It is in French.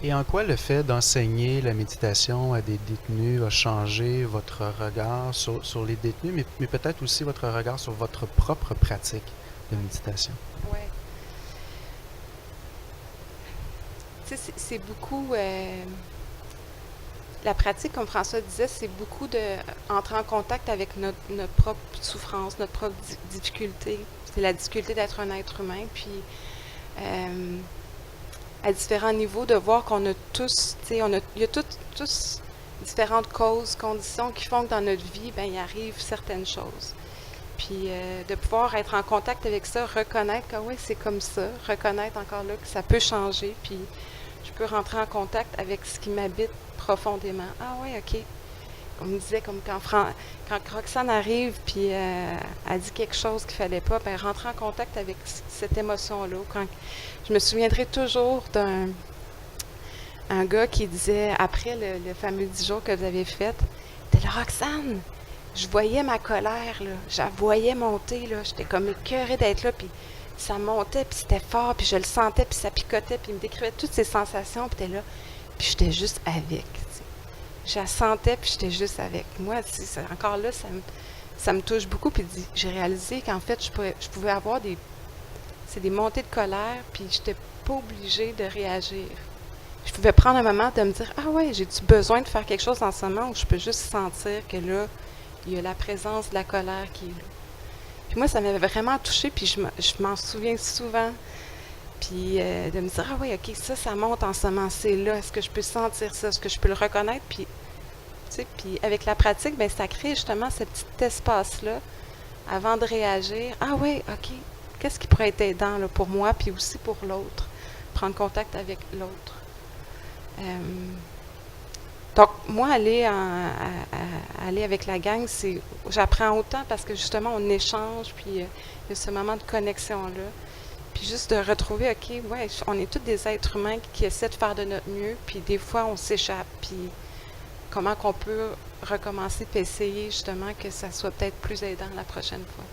Et en quoi le fait d'enseigner la méditation à des détenus a changé votre regard sur les détenus, mais peut-être aussi votre regard sur votre propre pratique de méditation? Ouais. Tu sais, c'est beaucoup. La pratique, comme François disait, c'est beaucoup de entrer en contact avec notre propre souffrance, notre propre difficulté. C'est la difficulté d'être un être humain. Puis, euh, à différents niveaux, de voir qu'on a tous, tu sais, il y a tous différentes causes, conditions qui font que dans notre vie, ben, il arrive certaines choses. Puis de pouvoir être en contact avec ça, reconnaître que oui, c'est comme ça, reconnaître encore là que ça peut changer, puis je peux rentrer en contact avec ce qui m'habite profondément. Ah oui, ok. On me disait comme quand Roxane arrive puis elle dit quelque chose qu'il fallait pas, ben rentrer en contact avec cette émotion-là. Quand je me souviendrai toujours d'un un gars qui disait après le fameux 10 jours que vous avez fait, t'es là Roxane, je voyais ma colère, là. Je la voyais monter, là. J'étais comme écœurée d'être là, puis ça montait, puis c'était fort, puis je le sentais, puis ça picotait, puis il me décrivait toutes ces sensations, puis t'es là. Puis j'étais juste avec, tu sais. Je la sentais, puis j'étais juste avec. Moi, tu sais, encore là, ça me touche beaucoup, puis j'ai réalisé qu'en fait, je pouvais avoir des montées de colère, puis j'étais pas obligée de réagir. Je pouvais prendre un moment de me dire, ah ouais, j'ai-tu besoin de faire quelque chose en ce moment où je peux juste sentir que là, il y a la présence de la colère qui est là. Puis moi, ça m'avait vraiment touchée, puis je m'en souviens souvent. Puis de me dire, ah oui, ok, ça monte en ce moment-là. Est-ce que je peux sentir ça? Est-ce que je peux le reconnaître? Puis, tu sais, puis avec la pratique, ben, ça crée justement ce petit espace-là avant de réagir. Ah oui, ok, qu'est-ce qui pourrait être aidant là, pour moi, puis aussi pour l'autre? Prendre contact avec l'autre. Euh, Donc, moi, aller avec la gang, j'apprends autant parce que justement, on échange, puis il y a ce moment de connexion-là. Puis juste de retrouver, OK, ouais, on est tous des êtres humains qui essaient de faire de notre mieux, puis des fois, on s'échappe, puis comment qu'on peut recommencer, puis essayer justement que ça soit peut-être plus aidant la prochaine fois.